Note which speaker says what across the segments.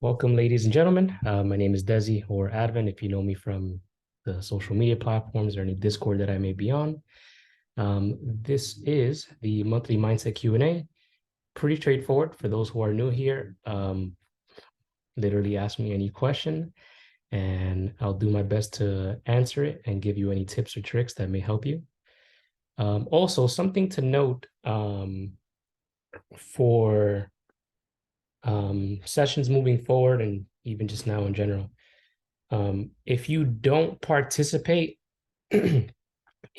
Speaker 1: Welcome, ladies and gentlemen. My name is Desi or Advin, if you know me from the social media platforms or any Discord that I may be on. This is the monthly mindset Q&A. Pretty straightforward for those who are new here. Literally ask me any question and I'll do my best to answer it and give you any tips or tricks that may help you. Also, something to note for sessions moving forward and even just now in general. If you don't participate in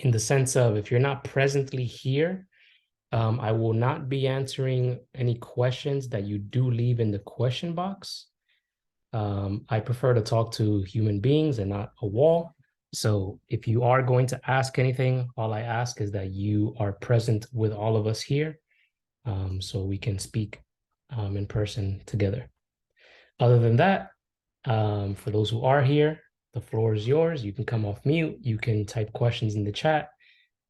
Speaker 1: the sense of if you're not presently here, I will not be answering any questions that you do leave in the question box. I prefer to talk to human beings and not a wall. So if you are going to ask anything, all I ask is that you are present with all of us here, so we can speak in person together. Other than that, for those who are here, the floor is yours. You can come off mute. You can type questions in the chat,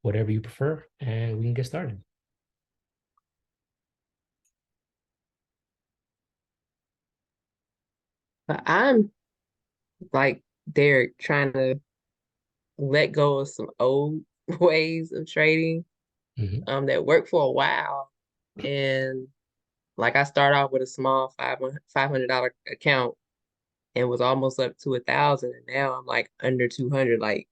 Speaker 1: whatever you prefer, and we can get started.
Speaker 2: But I'm like Derek trying to let go of some old ways of trading
Speaker 1: Mhm.
Speaker 2: that worked for a while. And like I started off with a small $500 account and was almost up to 1,000. And now I'm like under 200, like,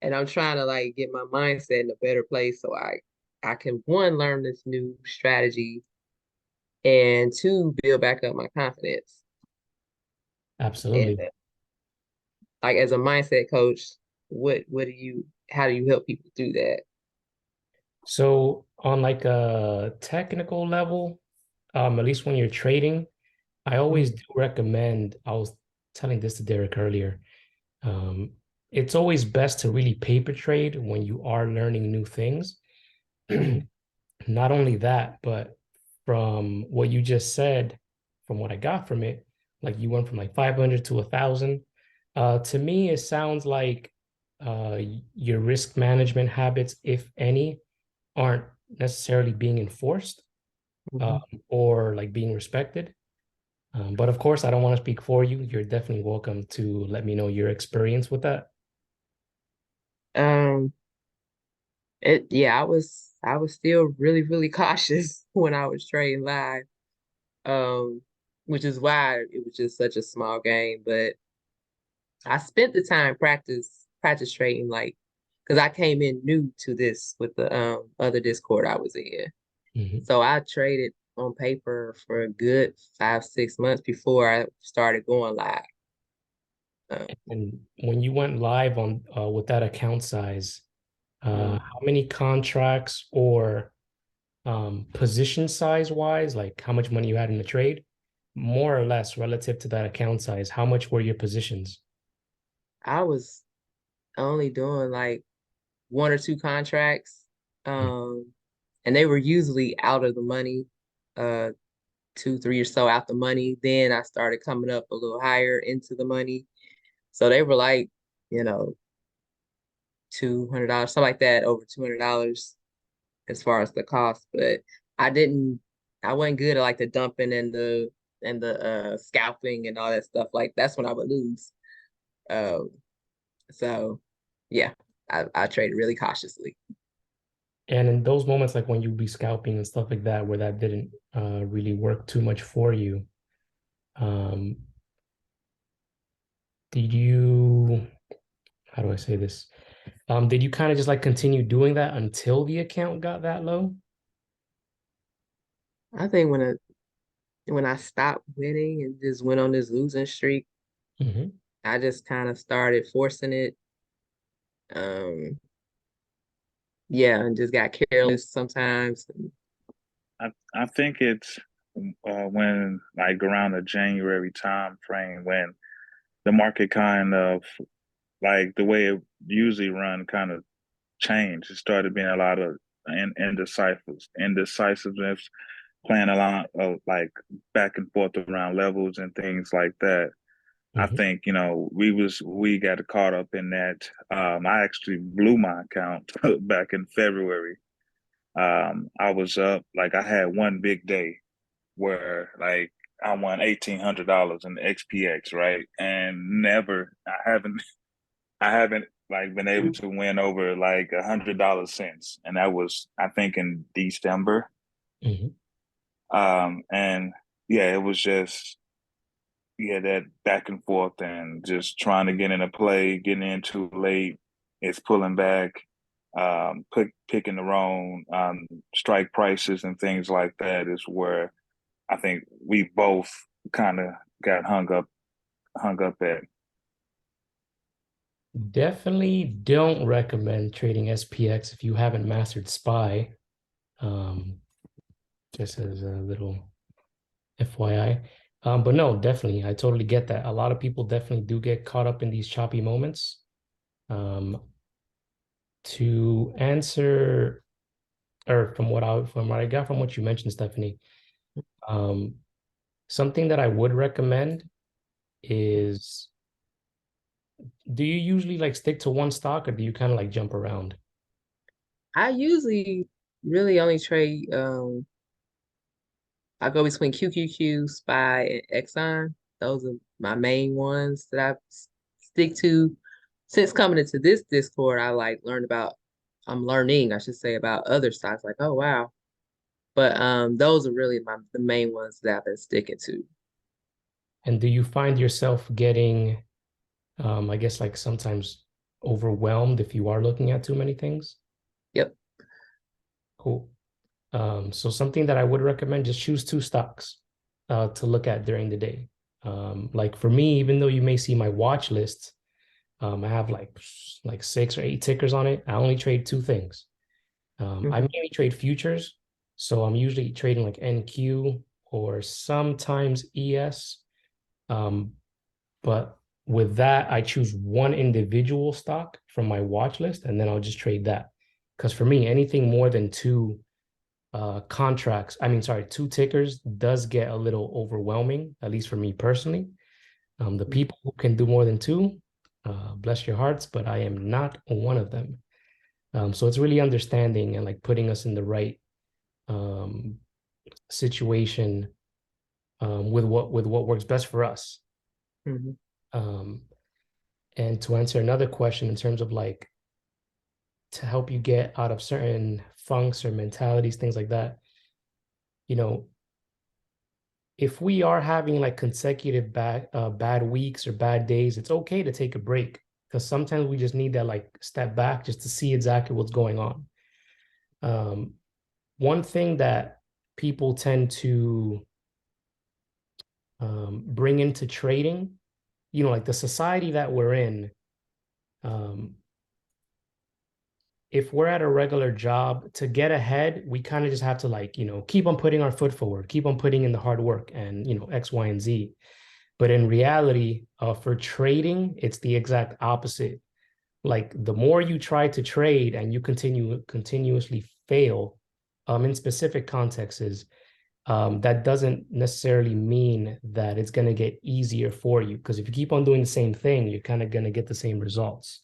Speaker 2: and I'm trying to like get my mindset in a better place so I can one, learn this new strategy and two, build back up my confidence. And
Speaker 1: Absolutely.
Speaker 2: like as a mindset coach, what do you how do you help people do that?
Speaker 1: So on like a technical level, at least when you're trading, I always do recommend, I was telling this to Derek earlier, um, it's always best to really paper trade when you are learning new things. Not only that, but from what you just said, from what I got from it, like you went from like 500 to 1,000. To me, it sounds like uh, your risk management habits, if any, aren't necessarily being enforced
Speaker 2: Mhm.
Speaker 1: or like being respected. But of course, I don't want to speak for you. You're definitely welcome to let me know your experience with that.
Speaker 2: Um, I was still really, really cautious when I was trading live. Which is why it was just such a small game. But I spent the time practice trading, like because I came in new to this with the other Discord I was in.
Speaker 1: Mhm.
Speaker 2: So I traded on paper for a good 5, 6 months before I started going live. Um,
Speaker 1: And when you went live on with that account size,
Speaker 2: mm.
Speaker 1: how many contracts or position size wise, like how much money you had in the trade, more or less relative to that account size, how much were your positions?
Speaker 2: I was only doing like one or two contracts.
Speaker 1: Mm.
Speaker 2: Um, and they were usually out of the money, uh, two, three or so out the money. Then I started coming up a little higher into the money. So they were like, you know, $200, something like that, over $200 as far as the cost. But I didn't, I wasn't good at like the dumping and the scalping and all that stuff. Like that's when I would lose. Um, so yeah, I traded really cautiously.
Speaker 1: And in those moments, like when you be scalping and stuff like that, where that didn't really work too much for you, um, did you, how do I say this? Did you kind of just like continue doing that until the account got that low?
Speaker 2: I think when I stopped winning and just went on this losing streak,
Speaker 1: Mhm.
Speaker 2: I just kind of started forcing it. Um, yeah, and just got careless sometimes.
Speaker 3: I think it's when like around the January time frame when the market kind of like the way it usually run kind of changed. It started being a lot of indecisiveness, playing a lot of like back and forth around levels and things like that. I
Speaker 1: Mhm.
Speaker 3: think we got caught up in that. I actually blew my account back in February. I was up like I had one big day where like I won $1,800 in the XPX, right? And I haven't like been able to win over like $100 since, and that was I think in December.
Speaker 1: Mhm.
Speaker 3: And yeah, it was just yeah that back and forth and just trying to get into play, getting in too late, it's pulling back, picking the wrong strike prices and things like that is where I think we both kind of got hung up at.
Speaker 1: Definitely don't recommend trading SPX if you haven't mastered SPY. Um, just as a little FYI. But no, definitely, I totally get that. A lot of people definitely do get caught up in these choppy moments. Um, to answer, or from what I got from what you mentioned, Stephanie, um, something that I would recommend is, do you usually like stick to one stock or do you kind of like jump around?
Speaker 2: I usually really only trade I go between QQQ, SPY, and Exxon. Those are my main ones that I stick to. Since coming into this Discord, I like learned about I'm learning, I should say, about other stocks. Like, oh wow. But those are really the main ones that I've been sticking to.
Speaker 1: And do you find yourself getting, I guess, like sometimes overwhelmed if you are looking at too many things?
Speaker 2: Yep.
Speaker 1: Cool. So something that I would recommend, just choose two stocks to look at during the day. Like for me, even though you may see my watch list, I have like 6 or 8 tickers on it. I only trade two things. I
Speaker 2: Hmm.
Speaker 1: mainly trade futures, so I'm usually trading like NQ or sometimes ES. Um, but with that, I choose one individual stock from my watch list, and then I'll just trade that. Because for me, anything more than two contracts, I mean, sorry, two tickers does get a little overwhelming, at least for me personally. The people who can do more than two, bless your hearts, but I am not one of them. So it's really understanding and like putting us in the right um, situation with what works best for us.
Speaker 2: Hmm.
Speaker 1: Um, and to answer another question in terms of like to help you get out of certain funks or mentalities, things like that, you know, if we are having like consecutive bad weeks or bad days, it's okay to take a break because sometimes we just need that like step back just to see exactly what's going on. Um, one thing that people tend to bring into trading, like the society that we're in, um, if we're at a regular job to get ahead, we kind of just have to like, keep on putting our foot forward, keep on putting in the hard work and, X, Y, and Z. But in reality, for trading, it's the exact opposite. Like the more you try to trade and you continuously fail, in specific contexts, that doesn't necessarily mean that it's going to get easier for you. Because if you keep on doing the same thing, you're kind of going to get the same results.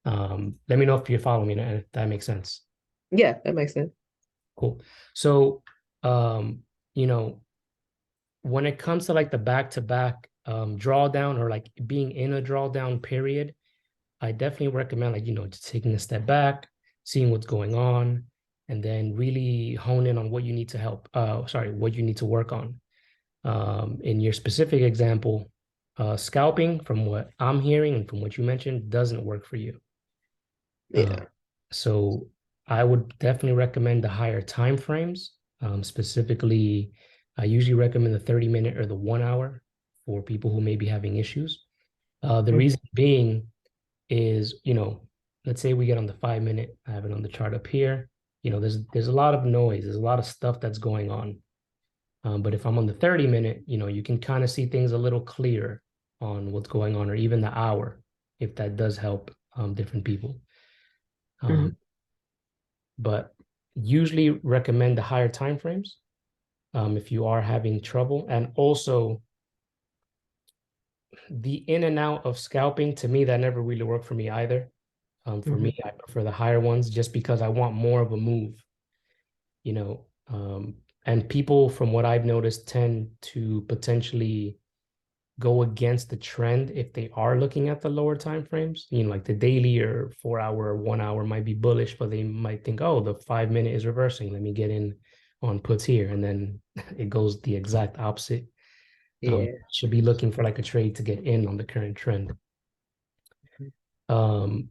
Speaker 1: Let me know if you follow me and if that makes sense.
Speaker 2: Yeah, that makes sense.
Speaker 1: Cool. So, um, you know, when it comes to like the back-to-back drawdown or like being in a drawdown period, I definitely recommend like, just taking a step back, seeing what's going on, and then really hone in on what you need to what you need to work on. In your specific example, scalping, from what I'm hearing and from what you mentioned, doesn't work for you. Uh,
Speaker 2: Yeah.
Speaker 1: so I would definitely recommend the higher time frames. Specifically, I usually recommend the 30-minute or the 1 hour for people who may be having issues. The
Speaker 2: Hmm.
Speaker 1: reason being is, let's say we get on the 5 minute, I have it on the chart up here. There's a lot of noise, there's a lot of stuff that's going on. But if I'm on the 30-minute, you can kind of see things a little clearer on what's going on, or even the hour, if that does help different people.
Speaker 2: Hmm.
Speaker 1: Um, but usually recommend the higher time frames if you are having trouble. And also the in and out of scalping, to me, that never really worked for me either. For
Speaker 2: Hmm.
Speaker 1: me, I prefer the higher ones just because I want more of a move. You know, um, And people, from what I've noticed, tend to potentially go against the trend if they are looking at the lower time frames. You know, like the daily or 4 hour or 1 hour might be bullish, but they might think, oh, the 5 minute is reversing. Let me get in on puts here. And then it goes the exact opposite.
Speaker 2: Yeah.
Speaker 1: Should be looking for like a trade to get in on the current trend. Um,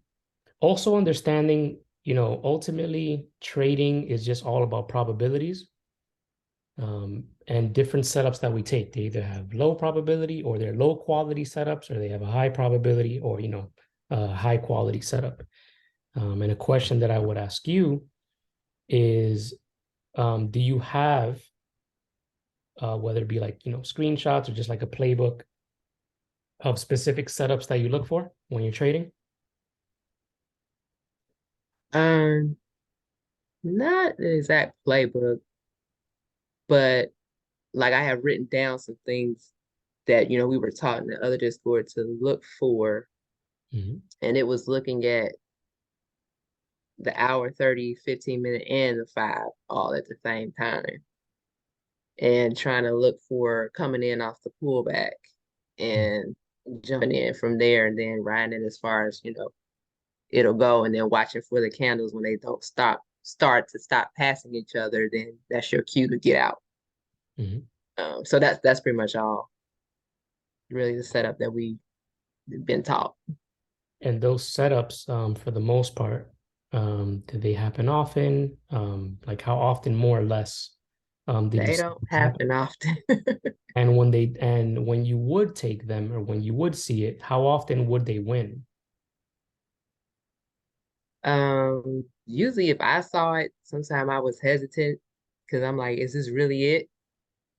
Speaker 1: Also understanding, ultimately trading is just all about probabilities. And different setups that we take. They either have low probability or they're low quality setups, or they have a high probability or, a high quality setup. And a question that I would ask you is, do you have, whether it be like, screenshots or just like a playbook of specific setups that you look for when you're trading?
Speaker 2: Um, Not the exact playbook, but like I have written down some things that, we were taught in the other Discord to look for.
Speaker 1: Mm-hmm.
Speaker 2: And it was looking at the hour, 30, 15 minute, and the 5 all at the same time. And trying to look for coming in off the pullback and jumping in from there and then riding it as far as, it'll go, and then watching for the candles when they don't start to stop passing each other, then that's your cue to get out.
Speaker 1: Mm-hmm.
Speaker 2: So that's pretty much all really the setup that we've been taught.
Speaker 1: And those setups, for the most part, do they happen often? Like how often, more or less, did you
Speaker 2: They
Speaker 1: see
Speaker 2: don't
Speaker 1: them happen?
Speaker 2: happen often.
Speaker 1: And when you would take them or when you would see it, how often would they win?
Speaker 2: Usually if I saw it, sometimes I was hesitant because I'm like, is this really it?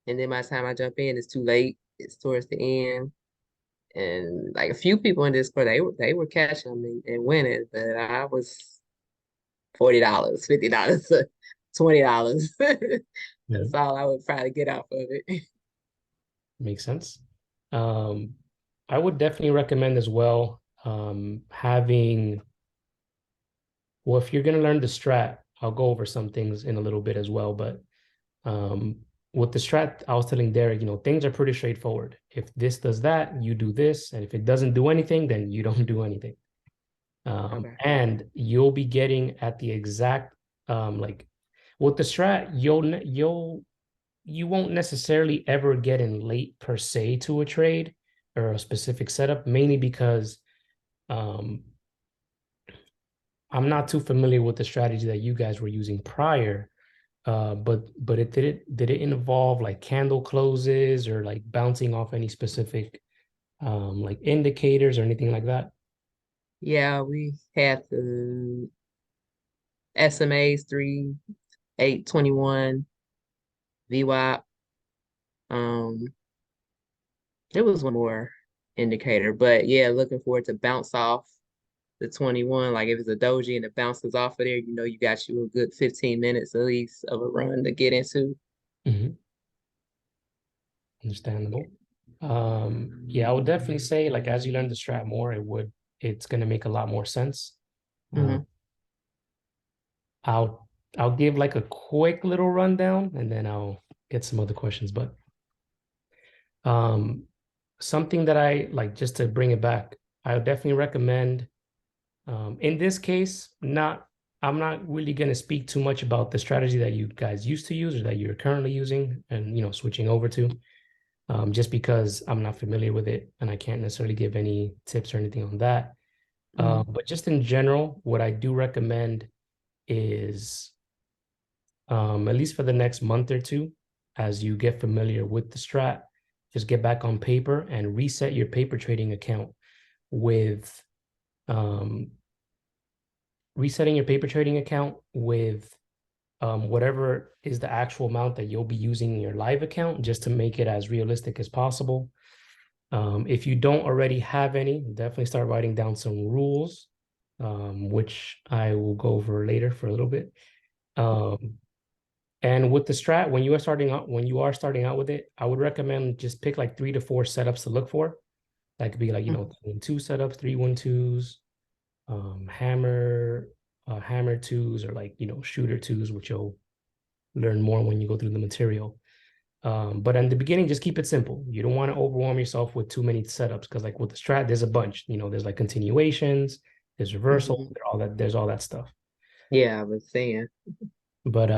Speaker 2: And then by the time I jump in, it's too late. It's towards the end. And like a few people in Discord, they were catching them and winning, but I was $40, $50, $20. That's
Speaker 1: Mhm.
Speaker 2: all I would probably get out of it.
Speaker 1: Makes sense. Um, I would definitely recommend as well, having, well, if you're going to learn the strat, I'll go over some things in a little bit as well, but um, with the strat, I was telling Derek, things are pretty straightforward. If this does that, you do this, and if it doesn't do anything, then you don't do anything.
Speaker 2: Okay.
Speaker 1: And you'll be getting at the exact, like with the strat, you won't necessarily ever get in late per se to a trade or a specific setup, mainly because um, I'm not too familiar with the strategy that you guys were using prior. But did it involve like candle closes or like bouncing off any specific like indicators or anything like that?
Speaker 2: Yeah, we had the SMAs 3, 8, 21, VWAP. Um, it was one more indicator, but yeah, looking forward to bounce off the 21. Like if it's a doji and it bounces off of there, you got you a good 15 minutes at least of a run to get into.
Speaker 1: Mhm. Understandable. Yeah, I would definitely say like as you learn the strat more, it's gonna make a lot more sense. Uh,
Speaker 2: Hmm.
Speaker 1: I'll give like a quick little rundown and then I'll get some other questions. But um, something that I like, just to bring it back, I would definitely recommend. In this case, I'm not really going to speak too much about the strategy that you guys used to use or that you're currently using and switching over to, just because I'm not familiar with it and I can't necessarily give any tips or anything on that.
Speaker 2: Hmm.
Speaker 1: But just in general, what I do recommend is, at least for the next month or two, as you get familiar with the strat, just get back on paper and reset your paper trading account with um, resetting your paper trading account with whatever is the actual amount that you'll be using in your live account, just to make it as realistic as possible. If you don't already have any, definitely start writing down some rules, which I will go over later for a little bit. Um, and with the strat, when you are starting out with it, I would recommend just pick like 3 to 4 setups to look for. That could be like, 2 setups, 3-1-2s, hammer twos, or like, shooter twos, which you'll learn more when you go through the material. But in the beginning, just keep it simple. You don't want to overwhelm yourself with too many setups because, like with the strat, there's a bunch. There's like continuations, there's reversal,
Speaker 2: Mhm.
Speaker 1: there's all that stuff.
Speaker 2: Yeah, I was saying.
Speaker 1: But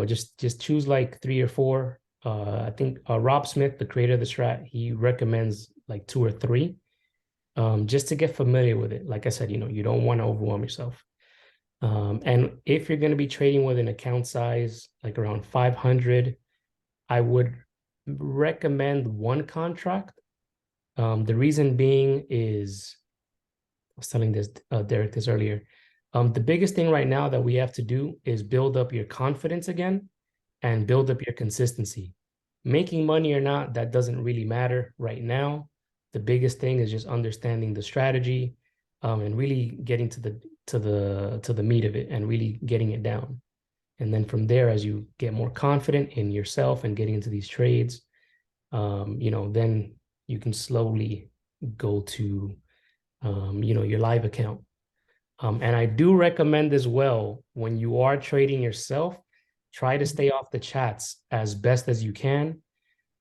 Speaker 1: just choose like 3 or 4. I think Rob Smith, the creator of the strat, he recommends like 2 or 3, just to get familiar with it. Like I said, you don't want to overwhelm yourself. And if you're going to be trading with an account size like around 500, I would recommend one contract. The reason being is, I was telling Derek this earlier. The biggest thing right now that we have to do is build up your confidence again and build up your consistency. Making money or not, that doesn't really matter right now. The biggest thing is just understanding the strategy, and really getting to the meat of it and really getting it down. And then from there, as you get more confident in yourself and getting into these trades, then you can slowly go to your live account. And I do recommend as well, when you are trading yourself, try to stay off the chats as best as you can.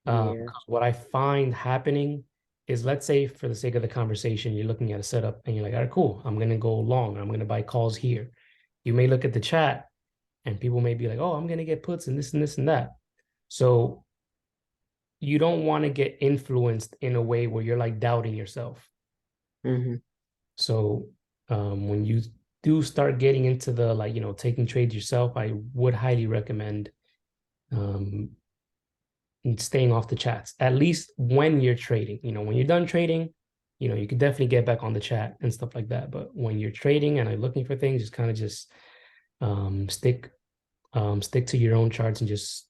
Speaker 2: Yeah.
Speaker 1: What I find happening is, let's say for the sake of the conversation, you're looking at a setup and you're like, all right, cool, I'm going to go long. I'm going to buy calls here. You may look at the chat and people may be like, oh, I'm going to get puts and this and this and that. So you don't want to get influenced in a way where you're like doubting yourself.
Speaker 2: Hmm.
Speaker 1: So when you do start getting into the, like, taking trades yourself, I would highly recommend um, staying off the chats, at least when you're trading. When you're done trading, you can definitely get back on the chat and stuff like that. But when you're trading and are looking for things, just kind of just stick to your own charts and just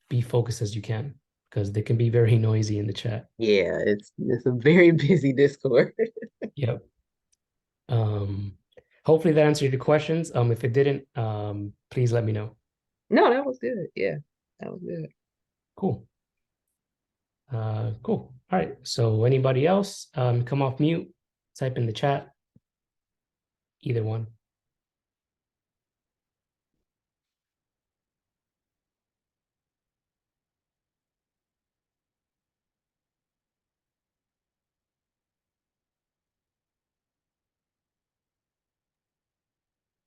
Speaker 1: be focused as you can, because they can be very noisy in the chat.
Speaker 2: Yeah, it's a very busy Discord.
Speaker 1: Yep. Um, Hopefully that answered your questions. If it didn't, please let me know.
Speaker 2: No, that was good. Yeah, that was good.
Speaker 1: Cool. Cool. All right. So anybody else, come off mute, type in the chat, either one.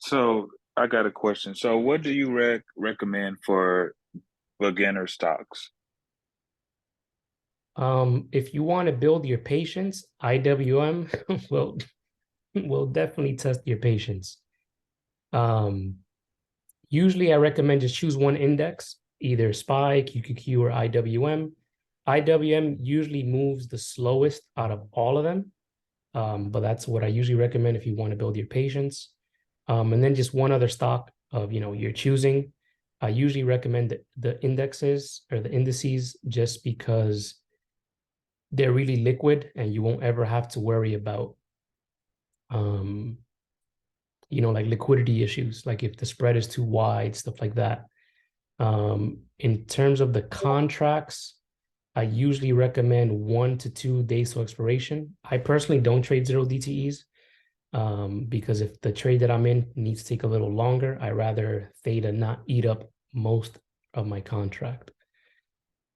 Speaker 3: So I got a question. So what do you recommend for beginner stocks?
Speaker 1: If you want to build your patience, IWM will definitely test your patience. Um, Usually I recommend just choose one index, either SPY, QQQ, or IWM. IWM usually moves the slowest out of all of them. But that's what I usually recommend if you want to build your patience. And then just one other stock of you're choosing. I usually recommend the indexes or the indices, just because they're really liquid and you won't ever have to worry about like liquidity issues, like if the spread is too wide, stuff like that. In terms of the contracts, I usually recommend 1 to 2 days to expiration. I personally don't trade zero DTEs, because if the trade that I'm in needs to take a little longer, I rather theta not eat up most of my contract.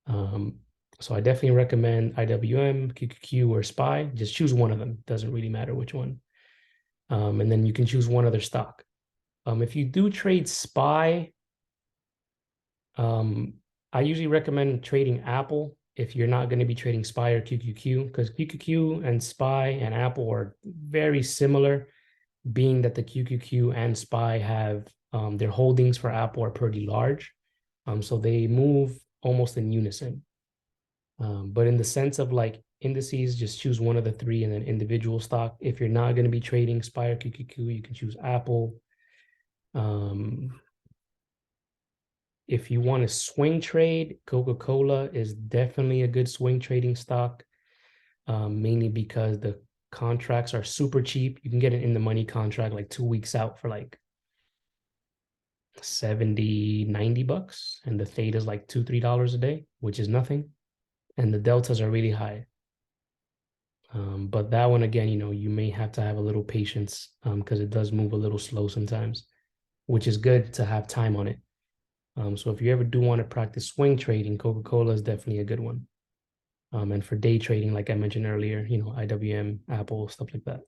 Speaker 1: So I definitely recommend IWM, QQQ, or SPY. Just choose one of them. Doesn't really matter which one. And then you can choose one other stock. If you do trade SPY, I usually recommend trading Apple if you're not going to be trading SPY or QQQ, because QQQ and SPY and Apple are very similar, being that the QQQ and SPY have their holdings for Apple are pretty large. So they move almost in unison. But in the sense of like indices, just choose one of the three, and then individual stock. If you're not going to be trading SPY or QQQ, you can choose Apple. If you want to swing trade, Coca-Cola is definitely a good swing trading stock, mainly because the contracts are super cheap. You can get an in the money contract like 2 weeks out for like 70-90 bucks, and the theta is like $2-3 a day, which is nothing, and the deltas are really high. But that one, again, you may have to have a little patience, because it does move a little slow sometimes, which is good to have time on it. So if you ever do want to practice swing trading, Coca-Cola is definitely a good one. And for day trading, like I mentioned earlier, IWM, Apple, stuff like that.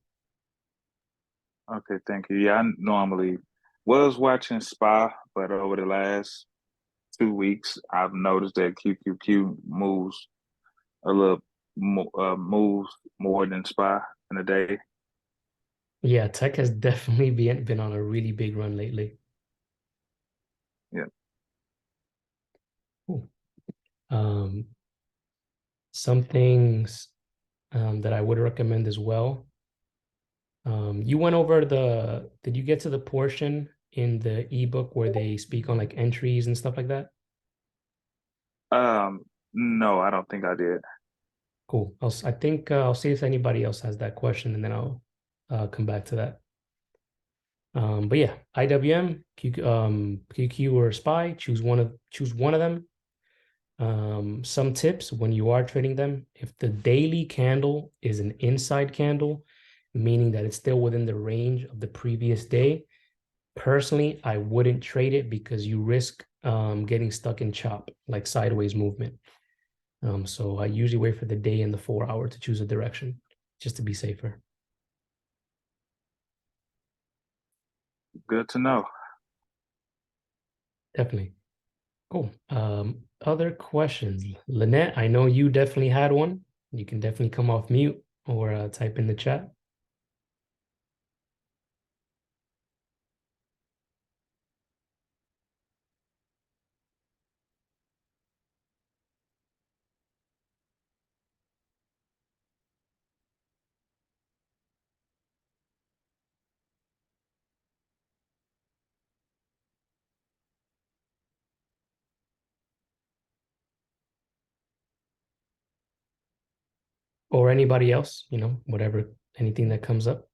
Speaker 3: Okay, thank you. Yeah, I normally was watching SPY, but over the last 2 weeks, I've noticed that QQQ moves a little moves more than SPY in a day.
Speaker 1: Yeah, tech has definitely been on a really big run lately.
Speaker 3: Yeah.
Speaker 1: Cool. Some things that I would recommend as well. You went over did you get to the portion in the ebook where they speak on like entries and stuff like that?
Speaker 3: No, I don't think I did.
Speaker 1: Cool. I think I'll see if anybody else has that question and then I'll come back to that. But yeah, IWM, QQ or SPY, choose one of them. Some tips when you are trading them, if the daily candle is an inside candle, meaning that it's still within the range of the previous day, personally, I wouldn't trade it because you risk getting stuck in chop, like sideways movement. So I usually wait for the day and the 4 hour to choose a direction just to be safer.
Speaker 3: Good to know.
Speaker 1: Definitely. Cool. Other questions? Lynette, I know you definitely had one. You can definitely come off mute or type in the chat. Or anybody else, whatever, anything that comes up.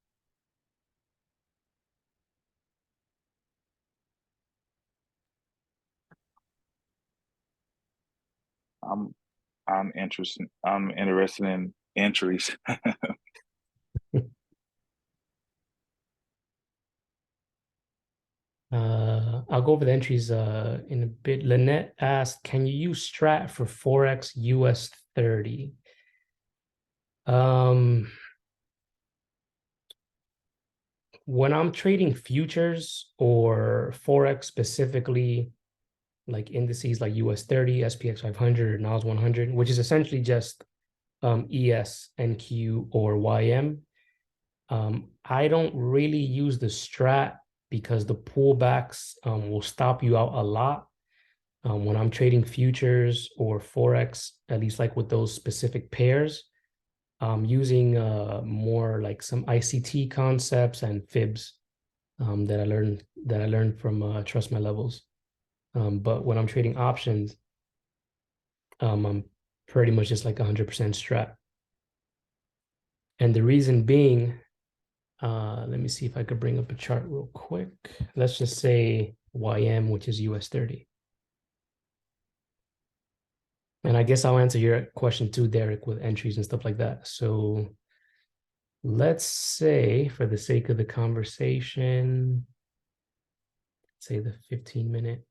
Speaker 3: I'm I'm interested. I'm interested in entries.
Speaker 1: I'll go over the entries in a bit. Lynette asked, can you use Strat for Forex US 30? When I'm trading futures or Forex specifically, like indices like US 30, SPX 500, or NAS 100, which is essentially just ES, NQ, or YM, I don't really use the Strat because the pullbacks will stop you out a lot. When I'm trading futures or Forex, at least like with those specific pairs, I'm using more like some ICT concepts and fibs that I learned from Trust My Levels. But when I'm trading options, I'm pretty much just like 100% strat. And the reason being, let me see if I could bring up a chart real quick. Let's just say YM, which is US 30. And I guess I'll answer your question too, Derek, with entries and stuff like that. So let's say, for the sake of the conversation, say the 15-minute.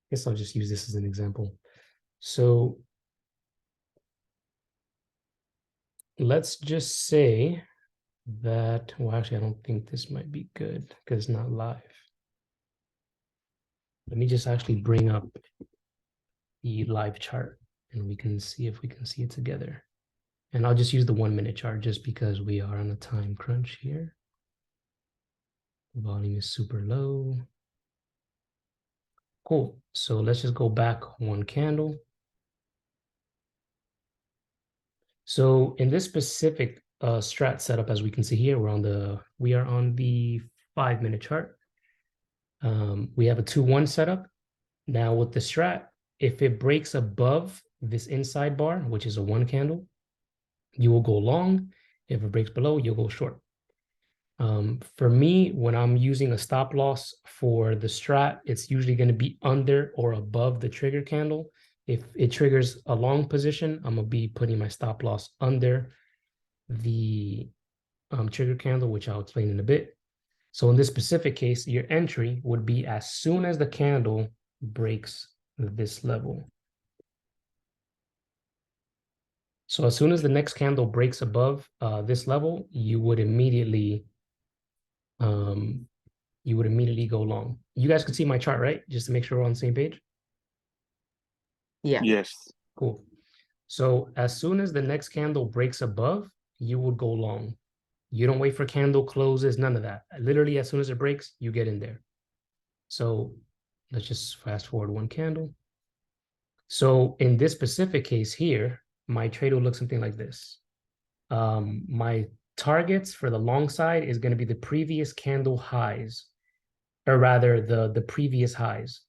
Speaker 1: I guess I'll just use this as an example. So let's just say that, well, actually, I don't think this might be good because it's not live. Let me just actually bring up the live chart and we can see if we can see it together. And I'll just use the 1-minute chart just because we are on a time crunch here. The volume is super low. Cool. So let's just go back one candle. So in this specific strat setup, as we can see here, we are on the 5-minute chart. We have a 2-1 setup. Now with the strat, if it breaks above this inside bar, which is a 1 candle, you will go long. If it breaks below, you'll go short. For me, when I'm using a stop loss for the strat, it's usually going to be under or above the trigger candle. If it triggers a long position, I'm going to be putting my stop loss under the trigger candle, which I'll explain in a bit. So in this specific case, your entry would be as soon as the candle breaks this level. So as soon as the next candle breaks above this level, you would immediately go long. You guys can see my chart, right? Just to make sure we're on the same page.
Speaker 2: Yeah.
Speaker 3: Yes.
Speaker 1: Cool. So as soon as the next candle breaks above, you would go long. You don't wait for candle closes, none of that. Literally, as soon as it breaks, you get in there. So let's just fast forward one candle. So in this specific case here, my trade will look something like this. My targets for the long side is going to be the previous candle highs, or rather the previous highs.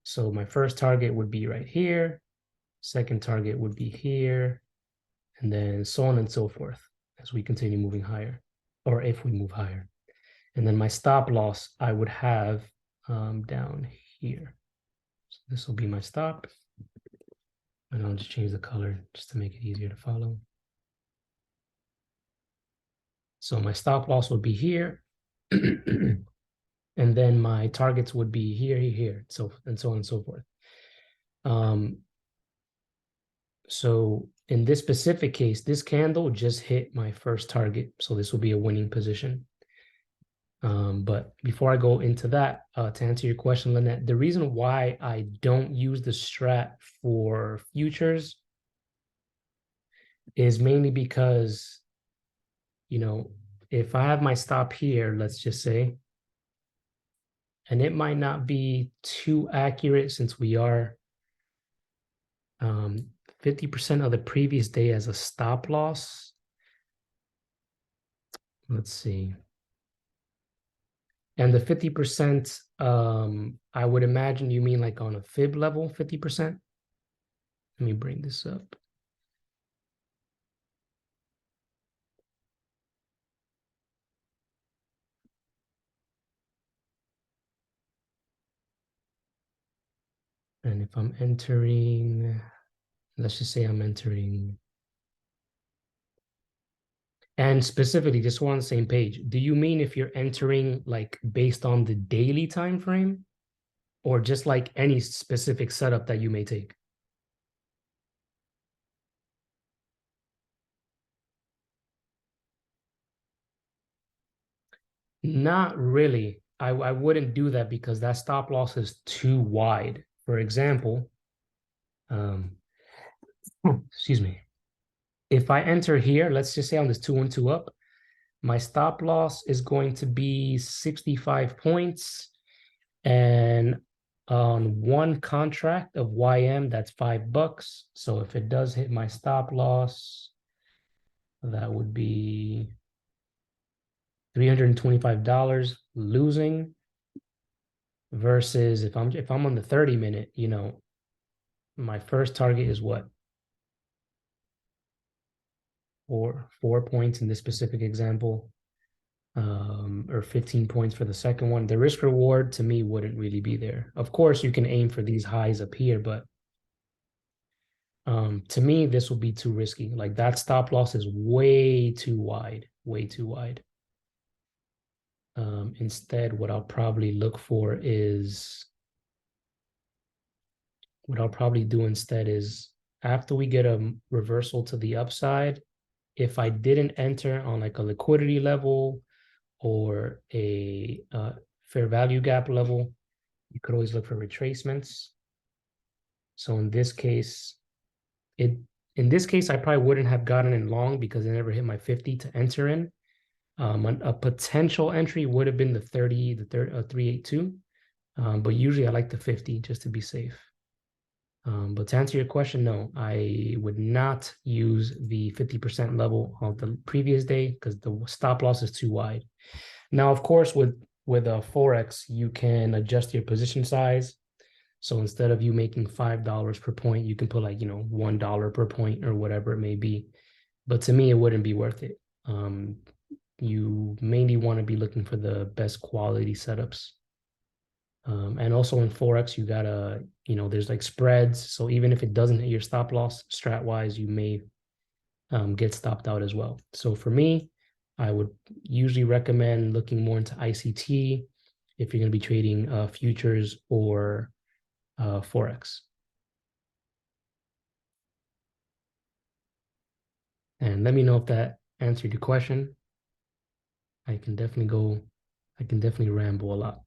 Speaker 1: So my first target would be right here. Second target would be here, and then so on and so forth as we continue moving higher, or if we move higher. And then my stop loss, I would have down here. So this will be my stop. And I'll just change the color just to make it easier to follow. So my stop loss would be here. And then my targets would be here, here, so and so on and so forth. So in this specific case, this candle just hit my first target. So this will be a winning position. But before I go into that, to answer your question, Lynette, the reason why I don't use the strat for futures is mainly because, you know, if I have my stop here, let's just say, and it might not be too accurate since we are 50% of the previous day as a stop loss. Let's see. And the 50%, I would imagine you mean like on a fib level, 50%. Let me bring this up. And if I'm entering, let's just say I'm entering, and specifically, just so we're on the same page, do you mean if you're entering like based on the daily time frame, or just like any specific setup that you may take? Not really. I wouldn't do that because that stop loss is too wide. For example, excuse me. If I enter here, let's just say on this 2-1-2 up, my stop loss is going to be 65 points. And on one contract of YM, that's $5. So if it does hit my stop loss, that would be $325 losing. Versus if I'm on the 30-minute, you know, my first target is what? Four points in this specific example, or 15 points for the second one. The risk reward to me wouldn't really be there. Of course, you can aim for these highs up here, but to me, this will be too risky. Like that stop loss is way too wide, way too wide. Instead, what I'll probably look for is, what I'll probably do instead is after we get a reversal to the upside, if I didn't enter on like a liquidity level or a fair value gap level, you could always look for retracements. So in this case, I probably wouldn't have gotten in long because I never hit my 50 to enter in. A potential entry would have been the 382, but usually I like the 50 just to be safe. But to answer your question, no, I would not use the 50% level of the previous day because the stop loss is too wide. Now, of course, with a Forex, you can adjust your position size. So instead of you making $5 per point, you can put like, you know, $1 per point or whatever it may be. But to me, it wouldn't be worth it. you mainly want to be looking for the best quality setups. And also in Forex, you gotta, there's like spreads. So even if it doesn't hit your stop loss strat wise, you may get stopped out as well. So for me, I would usually recommend looking more into ICT if you're going to be trading futures or Forex. And let me know if that answered your question. I can definitely ramble a lot.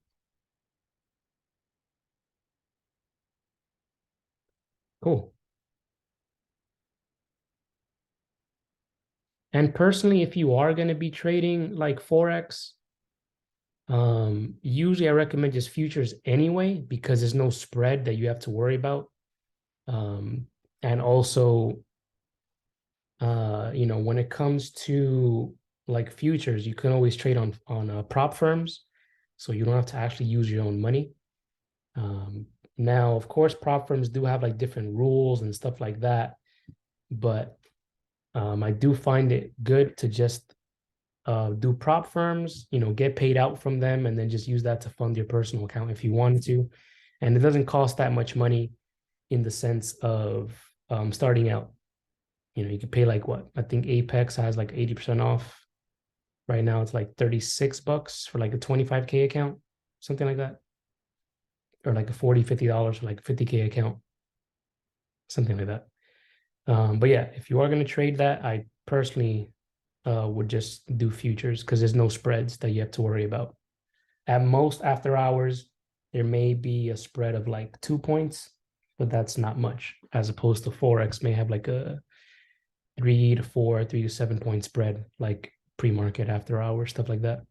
Speaker 1: Cool. And personally, if you are going to be trading like Forex, usually I recommend just futures anyway, because there's no spread that you have to worry about. And also, when it comes to like futures, you can always trade on prop firms, so you don't have to actually use your own money. Now, of course, prop firms do have like different rules and stuff like that, but I do find it good to just do prop firms, get paid out from them, and then just use that to fund your personal account if you wanted to. And it doesn't cost that much money in the sense of starting out. You can pay like what? I think Apex has like 80% off. Right now it's like $36 for like a 25K account, something like that. Or like a $40, $50 for like a 50K account, something like that. But yeah, if you are going to trade that, I personally would just do futures because there's no spreads that you have to worry about. At most, after hours, there may be a spread of like 2 points, but that's not much, as opposed to Forex may have like a 3 to 4, 3 to 7 point spread, like pre-market, after hours, stuff like that.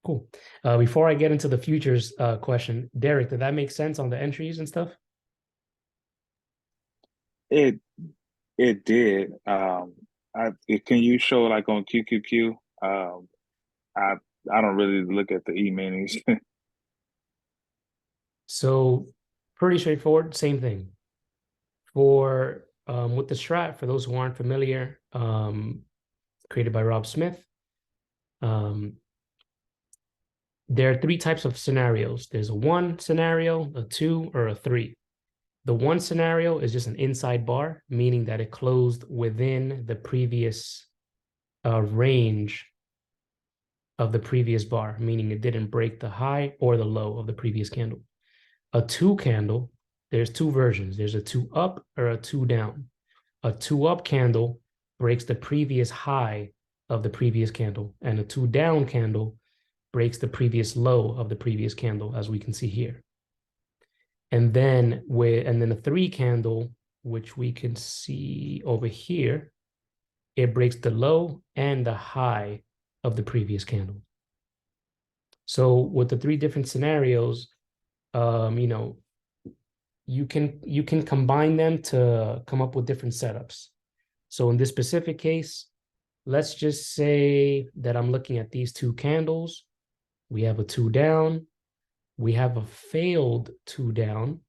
Speaker 1: Cool. Before I get into the futures question, Derek, did that make sense on the entries and stuff?
Speaker 3: It it did. Can you show like on QQQ? I I don't really look at the e-minis.
Speaker 1: So pretty straightforward, same thing. For with the strat, for those who aren't familiar, created by Rob Smith, there are three types of scenarios. There's a 1 scenario, a 2, or a 3. The 1 scenario is just an inside bar, meaning that it closed within the previous range of the previous bar, meaning it didn't break the high or the low of the previous candle. A 2 candle, there's 2 versions. There's a 2 up or a 2 down. A 2 up candle breaks the previous high of the previous candle, and a 2 down candle breaks the previous low of the previous candle, as we can see here. And then a 3 candle, which we can see over here, it breaks the low and the high of the previous candle. So with the 3 different scenarios, you can combine them to come up with different setups. So in this specific case, let's just say that I'm looking at these 2 candles. We have a 2 down. We have a failed 2 down.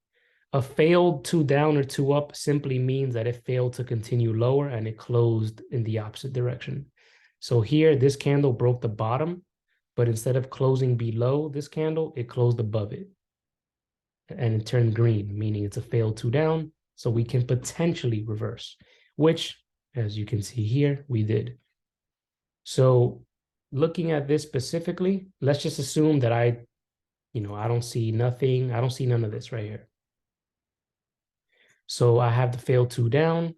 Speaker 1: A failed 2 down or 2 up simply means that it failed to continue lower and it closed in the opposite direction. So here, this candle broke the bottom, but instead of closing below this candle, it closed above it. And it turned green, meaning it's a failed 2 down. So we can potentially reverse, which, as you can see here, we did. So looking at this specifically, let's just assume that I don't see nothing. I don't see none of this right here. So I have the failed 2 down.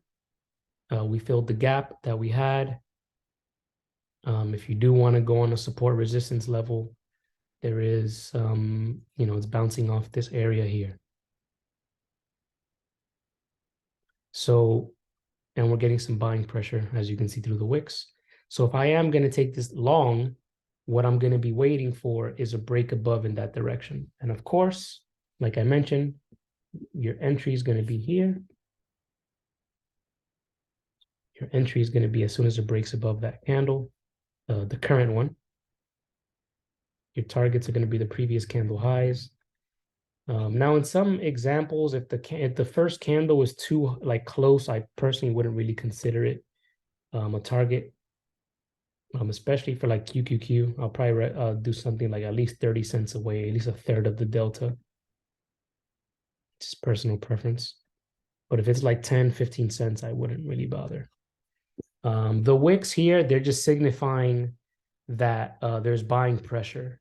Speaker 1: We filled the gap that we had. If you do want to go on a support resistance level, there is, it's bouncing off this area here. So, and we're getting some buying pressure, as you can see through the wicks. So if I am going to take this long, what I'm going to be waiting for is a break above in that direction. And of course, like I mentioned, your entry is going to be here. Your entry is going to be as soon as it breaks above that candle, the current one. Your targets are going to be the previous candle highs. Now, in some examples, if the first candle is too like close, I personally wouldn't really consider it. a target, especially for like QQQ. I'll probably do something like at least 30 cents away, at least a third of the delta. Just personal preference. But if it's like 10, 15 cents, I wouldn't really bother. The wicks here, they're just signifying that there's buying pressure,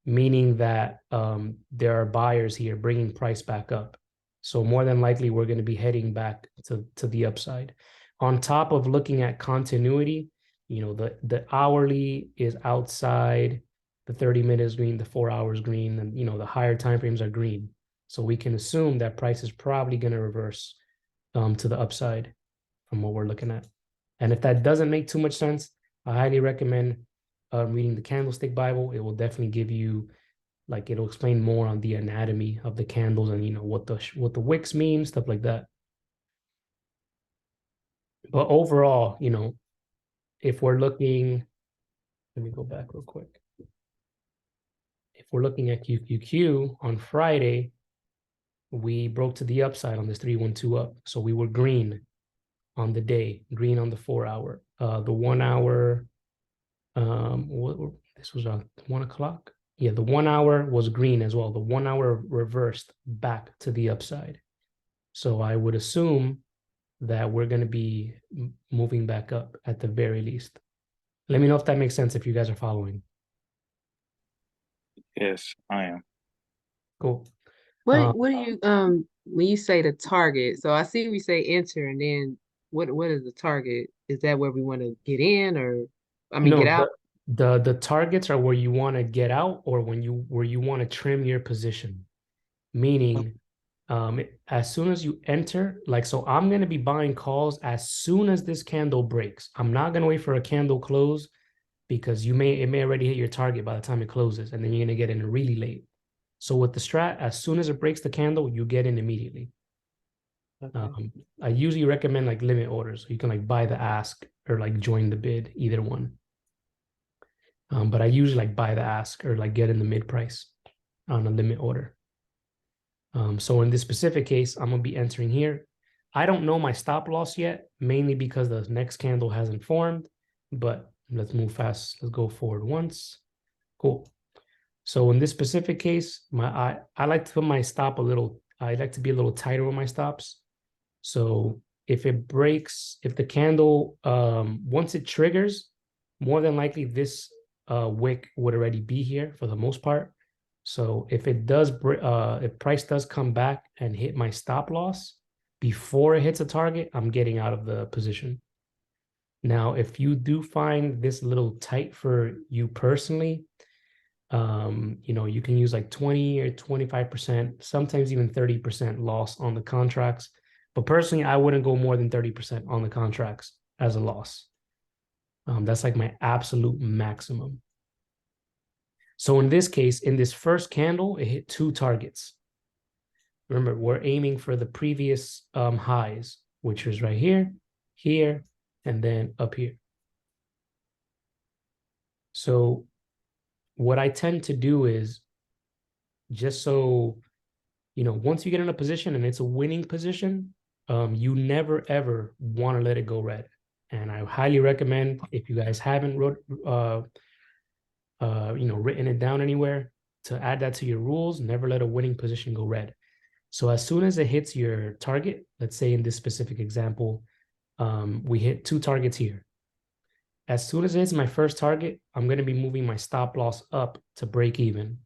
Speaker 1: meaning that there are buyers here bringing price back up. So more than likely, we're going to be heading back to the upside. On top of looking at continuity, you know, the hourly is outside, the 30 minute is green, the 4 hours green, and you know the higher time frames are green. So we can assume that price is probably going to reverse to the upside from what we're looking at. And if that doesn't make too much sense, I highly recommend reading the Candlestick Bible. It will definitely give you, like, it'll explain more on the anatomy of the candles and you know what the wicks mean, stuff like that. But overall, you know, if we're looking, let me go back real quick. If we're looking at QQQ on Friday, we broke to the upside on this 312 up. So we were green on the day, green on the 4 hour. The 1 hour, this was on 1 o'clock. Yeah, the 1 hour was green as well. The 1 hour reversed back to the upside. So I would assume that we're going to be moving back up at the very least. Let me know if that makes sense, if you guys are following.
Speaker 3: Yes, I am.
Speaker 1: Cool.
Speaker 2: What do you when you say the target? So I see we say enter, and then what is the target? Is that where we want to get in, or get
Speaker 1: No,
Speaker 2: out?
Speaker 1: the targets are where you want to get out, or where you want to trim your position. Meaning, as soon as you enter, like, so I'm going to be buying calls as soon as this candle breaks. I'm not going to wait for a candle close, because it may already hit your target by the time it closes, and then you're going to get in really late. So with the strat, as soon as it breaks the candle, you get in immediately.
Speaker 2: Okay.
Speaker 1: I usually recommend like limit orders, so you can like buy the ask or like join the bid, either one. But I usually like buy the ask or like get in the mid price on a limit order. So in this specific case, I'm gonna be entering here. I don't know my stop loss yet, mainly because the next candle hasn't formed, but let's move fast. Let's go forward once. Cool. So in this specific case, I like to put my stop I like to be a little tighter with my stops. So if it breaks, if the candle, once it triggers, more than likely this wick would already be here for the most part. So if it does, if price does come back and hit my stop loss before it hits a target, I'm getting out of the position. Now, if you do find this a little tight for you personally, you know, you can use like 20 or 25%, sometimes even 30% loss on the contracts. But personally, I wouldn't go more than 30% on the contracts as a loss. That's like my absolute maximum. So in this case, in this first candle, it hit 2 targets. Remember, we're aiming for the previous highs, which is right here, here, and then up here. So what I tend to do is, just so, you know, once you get in a position and it's a winning position, you never ever want to let it go red. And I highly recommend, if you guys haven't written it down anywhere, to add that to your rules. Never let a winning position go red. So as soon as it hits your target, let's say in this specific example, we hit 2 targets here. As soon as it hits my first target, I'm going to be moving my stop loss up to break even.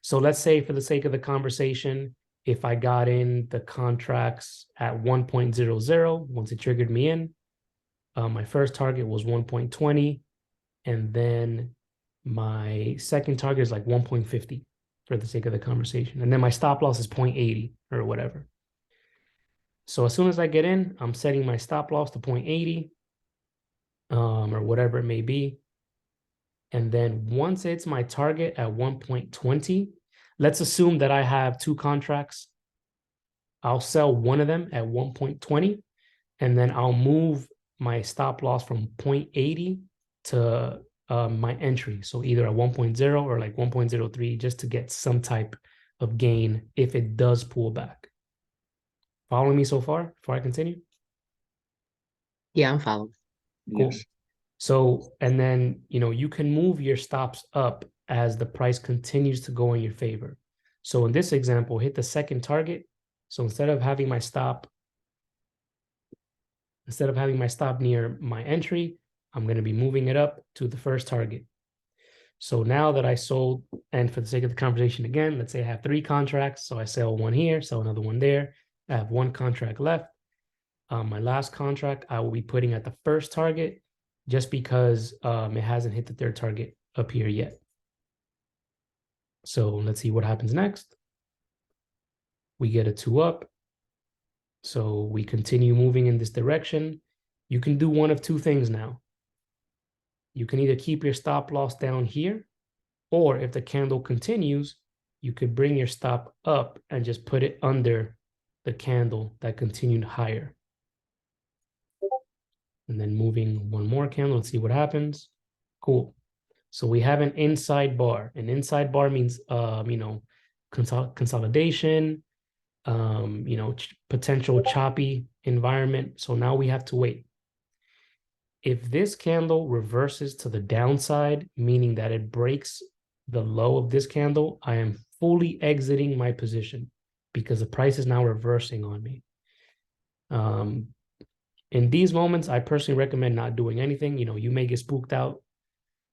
Speaker 1: So let's say, for the sake of the conversation, if I got in the contracts at 1.00, once it triggered me in, my first target was 1.20, and then my second target is like 1.50 for the sake of the conversation. And then my stop loss is 0.80 or whatever. So as soon as I get in, I'm setting my stop loss to 0.80 or whatever it may be. And then once it's my target at 1.20, let's assume that I have 2 contracts. I'll sell one of them at 1.20, and then I'll move my stop loss from 0.80 to my entry. So either at 1.0 or like 1.03, just to get some type of gain if it does pull back. Following me so far before I continue?
Speaker 2: Yeah, I'm following.
Speaker 1: Cool.
Speaker 3: Yes.
Speaker 1: So, and then, you can move your stops up as the price continues to go in your favor. So in this example, hit the second target. So instead of having my stop near my entry, I'm going to be moving it up to the first target. So now that I sold, and for the sake of the conversation again, let's say I have 3 contracts. So I sell one here, sell another one there. I have 1 contract left. My last contract, I will be putting at the first target just because it hasn't hit the third target up here yet. So let's see what happens next. We get a 2 up. So we continue moving in this direction. You can do one of 2 things now. You can either keep your stop loss down here, or if the candle continues, you could bring your stop up and just put it under the candle that continued higher. And then moving one more candle, let's see what happens. Cool. So we have an inside bar. An inside bar means, consolidation, potential choppy environment. So now we have to wait. If this candle reverses to the downside, meaning that it breaks the low of this candle, I am fully exiting my position because the price is now reversing on me. In these moments, I personally recommend not doing anything. You may get spooked out,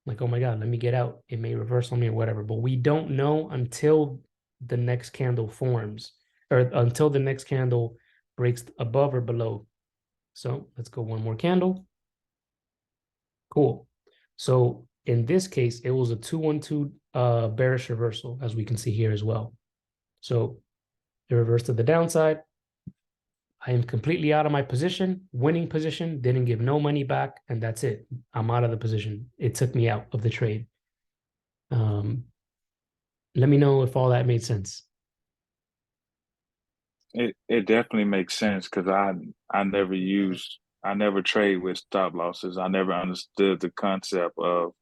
Speaker 1: like, oh my God, let me get out. It may reverse on me or whatever, but we don't know until the next candle forms, or until the next candle breaks above or below. So let's go one more candle. Cool. So in this case, it was a 2-1-2 bearish reversal, as we can see here as well. So it reversed to the downside. I am completely out of my position, winning position, didn't give no money back, and that's it. I'm out of the position. It took me out of the trade. Let me know if all that made sense.
Speaker 3: It definitely makes sense because I never trade with stop losses. I never understood the concept of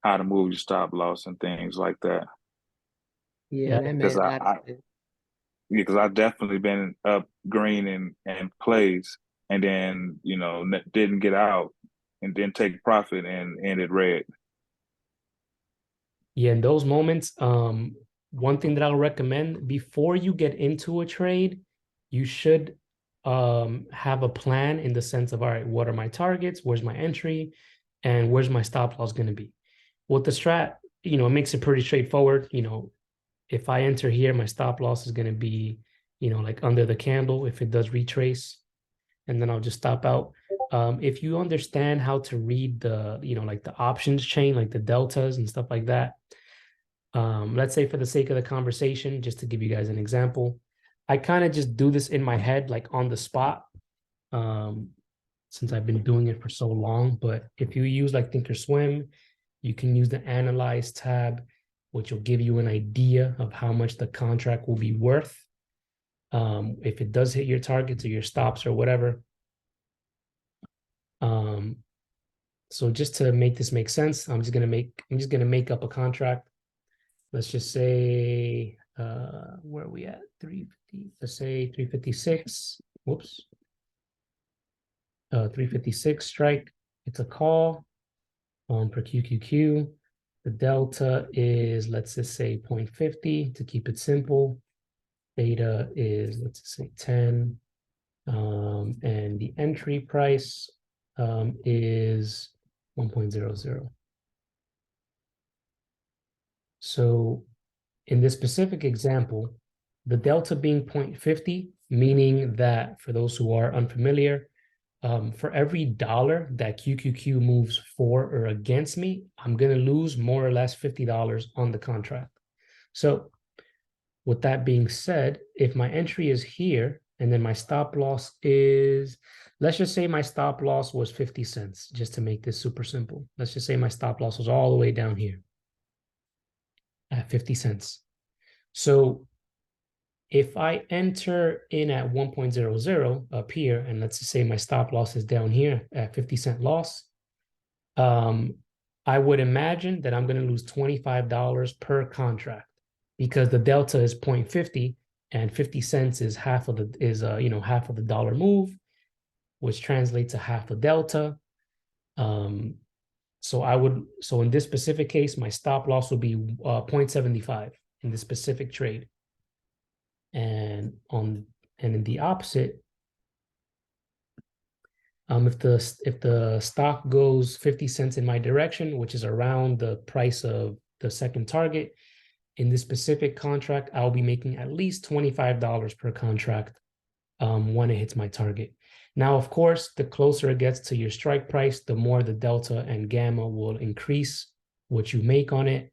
Speaker 3: how to move your stop loss and things like that.
Speaker 2: Yeah,
Speaker 1: Yeah.
Speaker 2: that
Speaker 3: Because
Speaker 2: made a lot of sense.
Speaker 3: I've definitely been up green and plays, and then didn't get out, and then take profit and ended red.
Speaker 1: Yeah, in those moments, one thing that I'll recommend before you get into a trade, you should have a plan in the sense of, all right, what are my targets? Where's my entry? And where's my stop loss going to be? With the strat, it makes it pretty straightforward. If I enter here, my stop loss is going to be, like under the candle if it does retrace, and then I'll just stop out. If you understand how to read the, like the options chain, like the deltas and stuff like that, let's say for the sake of the conversation, just to give you guys an example, I kind of just do this in my head, like on the spot, since I've been doing it for so long. But if you use like Thinkorswim, you can use the Analyze tab, which will give you an idea of how much the contract will be worth if it does hit your targets or your stops or whatever. So just to make this make sense, I'm just gonna make up a contract. Let's just say where are we at? 350. Let's say 356. Whoops. 356 strike. It's a call per QQQ. The delta is, let's just say 0.50 to keep it simple. Theta is, let's just say 10. And the entry price is 1.00. So in this specific example, the delta being 0.50, meaning that for those who are unfamiliar, for every dollar that QQQ moves for or against me, I'm going to lose more or less $50 on the contract. So with that being said, if my entry is here and then my stop loss is, let's just say my stop loss was 50 cents, just to make this super simple. Let's just say my stop loss was all the way down here at 50 cents. So if I enter in at 1.00 up here, and let's just say my stop loss is down here at 50-cent loss, I would imagine that I'm going to lose $25 per contract because the delta is 0.50 and 50 cents is half of the dollar move, which translates to half a delta. So in this specific case, my stop loss would be 0.75 in this specific trade. And in the opposite, if the stock goes 50 cents in my direction, which is around the price of the second target, in this specific contract, I'll be making at least $25 per contract when it hits my target. Now, of course, the closer it gets to your strike price, the more the delta and gamma will increase what you make on it.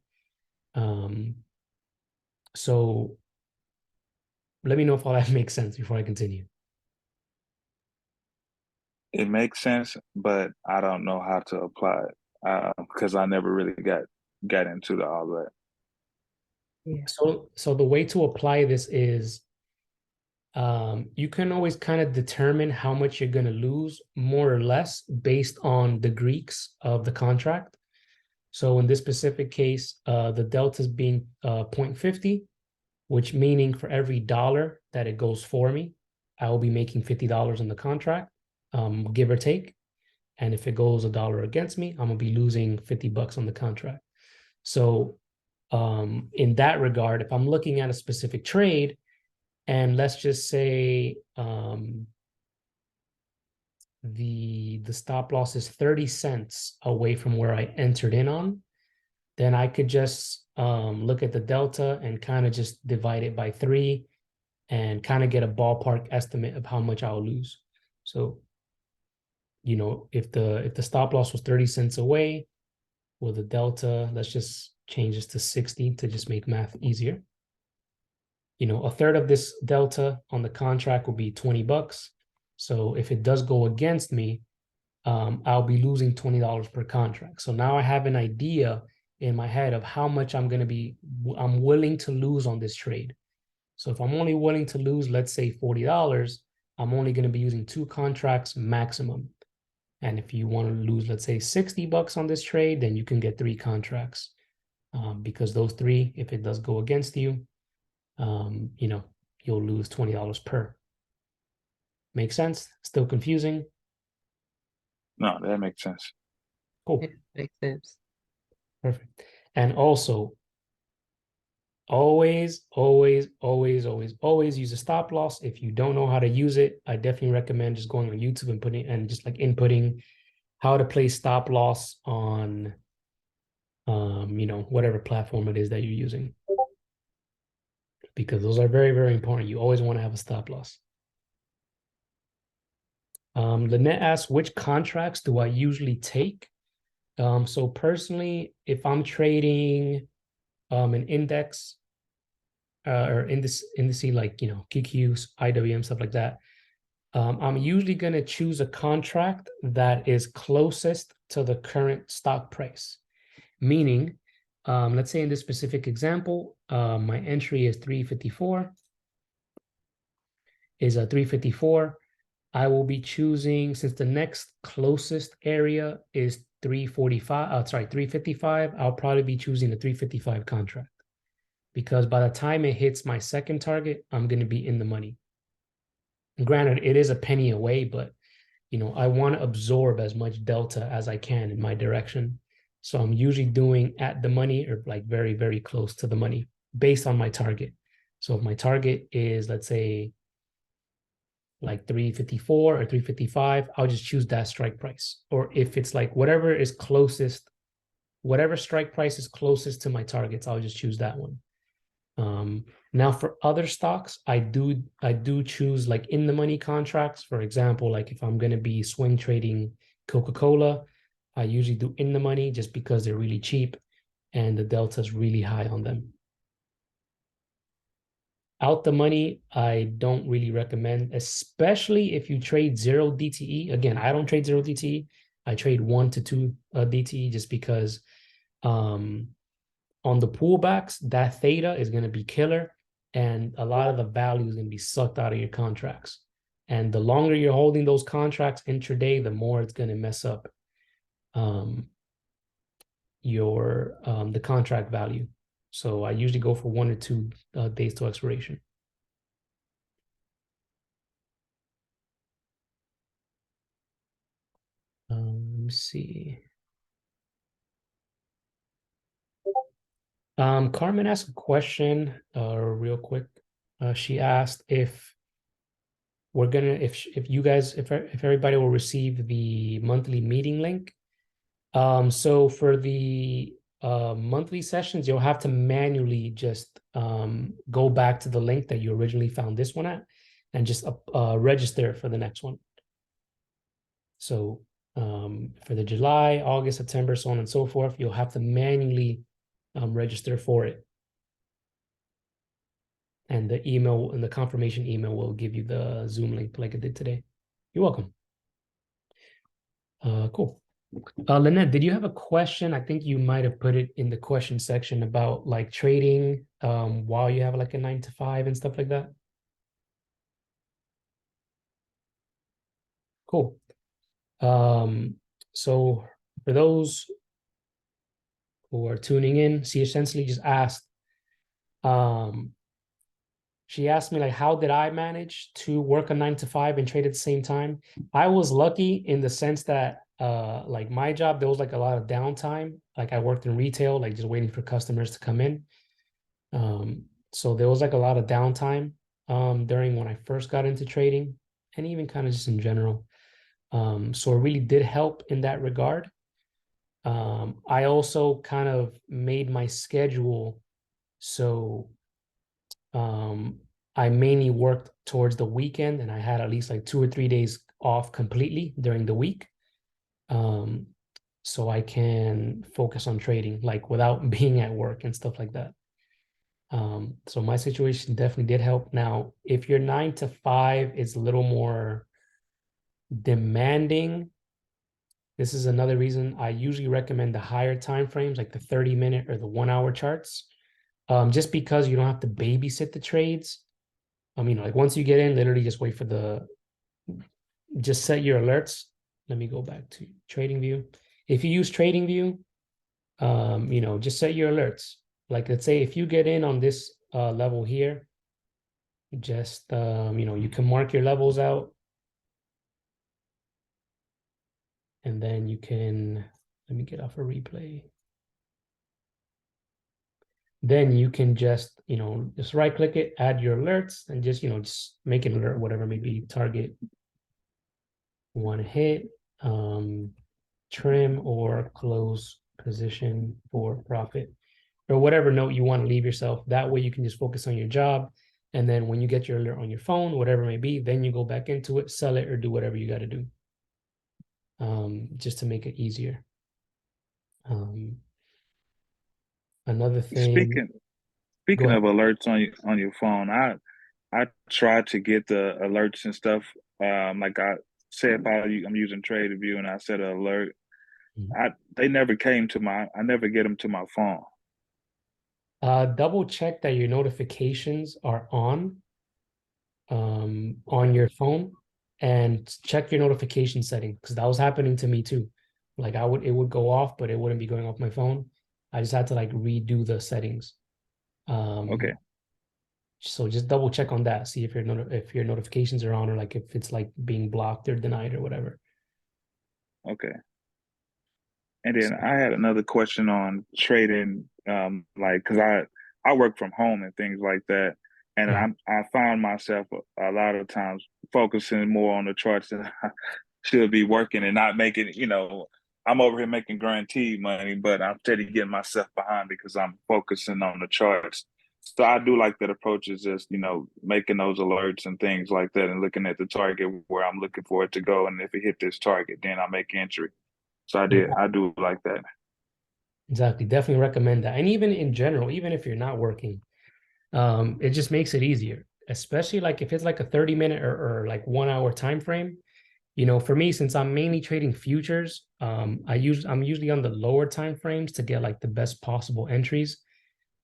Speaker 1: So let me know if all that makes sense before I continue.
Speaker 3: It makes sense, but I don't know how to apply it because I never really got into all that.
Speaker 2: Yeah.
Speaker 1: So the way to apply this is you can always kind of determine how much you're going to lose more or less based on the Greeks of the contract. So in this specific case, the delta is being 0.50, which meaning for every dollar that it goes for me, I will be making $50 on the contract, give or take. And if it goes a dollar against me, I'm gonna be losing $50 on the contract. So in that regard, if I'm looking at a specific trade, and let's just say the stop loss is 30 cents away from where I entered in on, then I could just look at the delta and kind of just divide it by 3 and kind of get a ballpark estimate of how much I'll lose. So, if the stop loss was 30 cents away, well, the delta, let's just change this to 60 to just make math easier. A third of this delta on the contract will be $20. So if it does go against me, I'll be losing $20 per contract. So now I have an idea in my head of how much I'm willing to lose on this trade. So if I'm only willing to lose, let's say $40, I'm only going to be using 2 contracts maximum. And if you want to lose, let's say $60 on this trade, then you can get 3 contracts because those 3, if it does go against you, you'll lose $20 per. Make sense? Still confusing?
Speaker 3: No, that makes sense.
Speaker 1: Cool.
Speaker 2: It makes sense.
Speaker 1: Perfect. And also, always use a stop loss. If you don't know how to use it, I definitely recommend just going on YouTube and inputting how to play stop loss on whatever platform it is that you're using, because those are very, very important. You always want to have a stop loss. Lynette asks, which contracts do I usually take? So personally, if I'm trading an index or indice like QQs, IWM, stuff like that, I'm usually going to choose a contract that is closest to the current stock price. Meaning, let's say in this specific example, my entry is 354. I will be choosing, since the next closest area is 355, I'll probably be choosing the 355 contract, because by the time it hits my second target, I'm going to be in the money. And granted, it is a penny away, but I want to absorb as much delta as I can in my direction. So I'm usually doing at the money or like very, very close to the money based on my target. So if my target is, let's say, like 354 or 355, I'll just choose that strike price. Or if it's like whatever strike price is closest to my targets, I'll just choose that one. Now for other stocks, I do choose like in the money contracts. For example, like if I'm going to be swing trading Coca-Cola, I usually do in the money just because they're really cheap and the delta is really high on them. Out the money, I don't really recommend, especially if you trade 0 DTE. Again, I don't trade 0 DTE. I trade 1 to 2 DTE just because on the pullbacks, that theta is going to be killer, and a lot of the value is going to be sucked out of your contracts. And the longer you're holding those contracts intraday, the more it's going to mess up the contract value. So I usually go for 1 or 2 days to expiration. me see. Carmen asked a question real quick. She asked if we're gonna if you guys if everybody will receive the monthly meeting link. So for the monthly sessions, you'll have to manually just go back to the link that you originally found this one at and just register for the next one. So for the July, August, September, so on and so forth, you'll have to manually register for it. And the email and the confirmation email will give you the Zoom link like it did today. You're welcome. Cool. Lynette, did you have a question? I think you might have put it in the question section about like trading while you have like a 9 to 5 and stuff like that. Cool. So for those who are tuning in, she essentially just asked, she asked me like, how did I manage to work a 9 to 5 and trade at the same time? I was lucky in the sense that like my job, there was like a lot of downtime. Like I worked in retail, like just waiting for customers to come in. So there was like a lot of downtime during when I first got into trading and even kind of just in general. So it really did help in that regard. I also kind of made my schedule so I mainly worked towards the weekend and I had at least like 2 or 3 days off completely during the week. So I can focus on trading like without being at work and stuff like that. So my situation definitely did help. Now, if your 9 to 5 is a little more demanding, this is another reason I usually recommend the higher time frames, like the 30-minute or the 1 hour charts. Just because you don't have to babysit the trades. Like once you get in, literally just wait for just set your alerts. Let me go back to Trading View. If you use Trading View, just set your alerts. Like let's say if you get in on this level here, just, you can mark your levels out. And then you can, let me get off a replay. Then you can just, just right click it, add your alerts and just, just make an alert, whatever, maybe target one hit, trim or close position for profit or whatever note you want to leave yourself. That way you can just focus on your job. And then when you get your alert on your phone, whatever it may be, then you go back into it, sell it or do whatever you got to do. Just to make it easier. Another thing.
Speaker 3: Speaking of alerts on your phone, I try to get the alerts and stuff. Like I said, if I'm using TradingView and I set an alert, they never came to I never get them to my phone.
Speaker 1: Double check that your notifications are on your phone and check your notification setting because that was happening to me too. Like it would go off, but it wouldn't be going off my phone. I just had to like redo the settings.
Speaker 3: Okay.
Speaker 1: So just double check on that. See if your notifications are on or like if it's like being blocked or denied or whatever.
Speaker 3: Okay. And then I had another question on trading, like because I work from home and things like that, and I found myself a lot of times focusing more on the charts than I should be working and not making. I'm over here making guaranteed money, but I'm steady getting myself behind because I'm focusing on the charts. So I do like that approach is just making those alerts and things like that, and looking at the target where I'm looking for it to go, and if it hit this target, then I make entry. So I do like that.
Speaker 1: Exactly. Definitely recommend that. And even in general, even if you're not working, it just makes it easier, especially like if it's like a 30-minute or like 1 hour time frame. For me, since I'm mainly trading futures, I'm usually on the lower time frames to get like the best possible entries.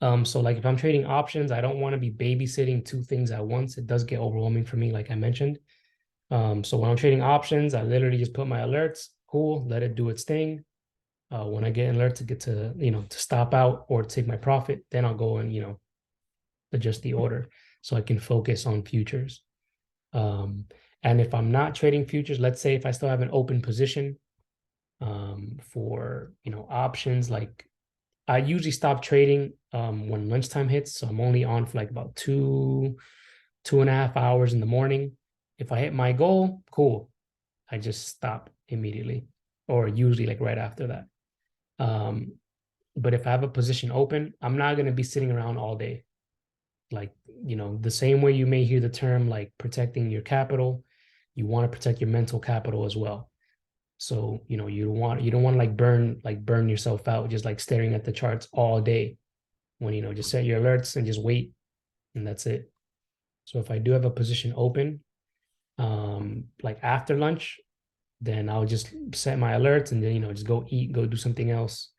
Speaker 1: So like if I'm trading options, I don't want to be babysitting two things at once. It does get overwhelming for me, like I mentioned. So when I'm trading options, I literally just put my alerts, cool, let it do its thing. When I get an alert to get to stop out or take my profit, then I'll go and adjust the order so I can focus on futures. And if I'm not trading futures, let's say if I still have an open position, For, options, like I usually stop trading when lunchtime hits. So I'm only on for like about 2.5 hours in the morning. If I hit my goal, cool. I just stop immediately, or usually like right after that. But if I have a position open, I'm not going to be sitting around all day. Like, the same way you may hear the term like protecting your capital, you want to protect your mental capital as well. So, you don't want to burn yourself out just like staring at the charts all day, when just set your alerts and just wait, and that's it. So if I do have a position open, like after lunch, then I'll just set my alerts and then just go eat, go do something else.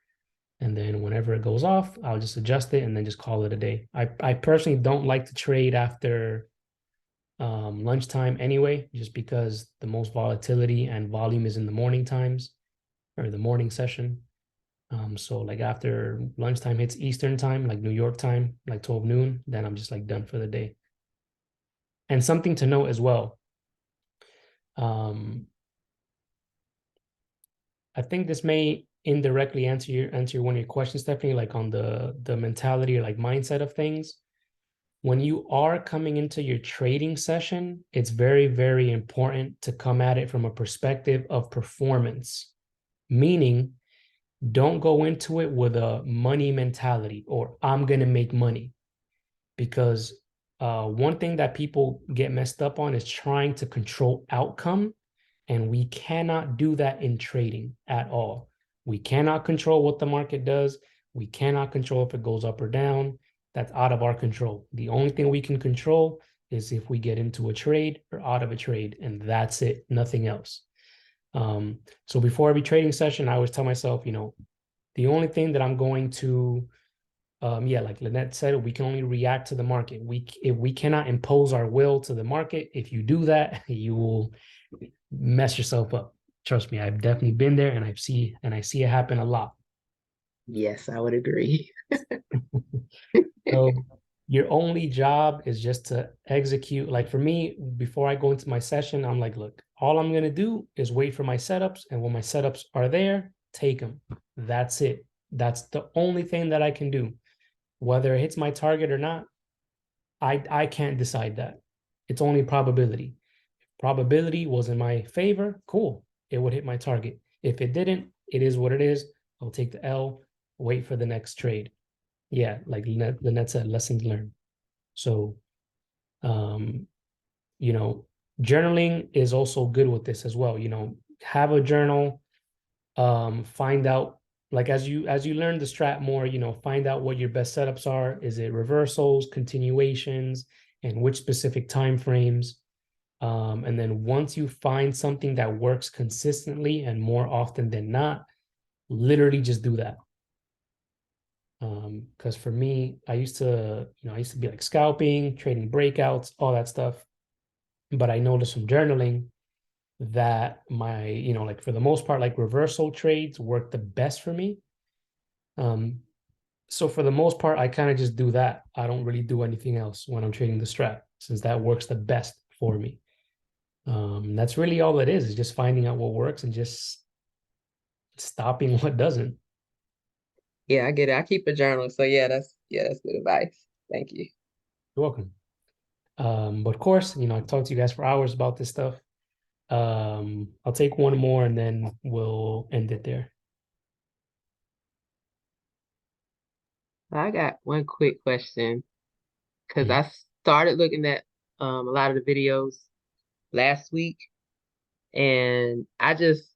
Speaker 1: And then whenever it goes off, I'll just adjust it and then just call it a day. I personally don't like to trade after lunchtime anyway, just because the most volatility and volume is in the morning times, or the morning session. So like after lunchtime hits Eastern time, like New York time, like 12 noon, then I'm just like done for the day. And something to note as well, I think this may indirectly answer one of your questions, Stephanie, like on the mentality or like mindset of things. When you are coming into your trading session, it's very, very important to come at it from a perspective of performance, meaning don't go into it with a money mentality or I'm going to make money, because one thing that people get messed up on is trying to control outcome. And we cannot do that in trading at all. We cannot control what the market does. We cannot control if it goes up or down. That's out of our control. The only thing we can control is if we get into a trade or out of a trade, and that's it, nothing else. So before every trading session, I always tell myself, the only thing that I'm going to, like Lynette said, we can only react to the market. If we cannot impose our will to the market, if you do that, you will mess yourself up. Trust me, I've definitely been there, and I see it happen a lot.
Speaker 2: Yes, I would agree.
Speaker 1: So your only job is just to execute. Like for me, before I go into my session, I'm like, look, all I'm going to do is wait for my setups. And when my setups are there, take them. That's it. That's the only thing that I can do. Whether it hits my target or not, I can't decide that. It's only probability. Probability was in my favor, cool. It would hit my target. If it didn't, it is what it is. I'll take the L, wait for the next trade. Yeah, like Lynette said, lessons learned. So, um, you know, journaling is also good with this as well. Have a journal, find out, like as you learn the strat more, find out what your best setups are. Is it reversals, continuations, and which specific time frames? And then once you find something that works consistently and more often than not, literally just do that. Because for me, I used to be like scalping, trading breakouts, all that stuff. But I noticed from journaling that my, like for the most part, like reversal trades work the best for me. So for the most part, I kind of just do that. I don't really do anything else when I'm trading the strat, since that works the best for me. That's really all it is just finding out what works and just stopping what doesn't.
Speaker 2: Yeah, I get it. I keep a journal. So that's good advice. Thank you.
Speaker 1: You're welcome. But of course, I talked to you guys for hours about this stuff. I'll take one more and then we'll end it there.
Speaker 2: I got one quick question because I started looking at a lot of the videos last week, and I just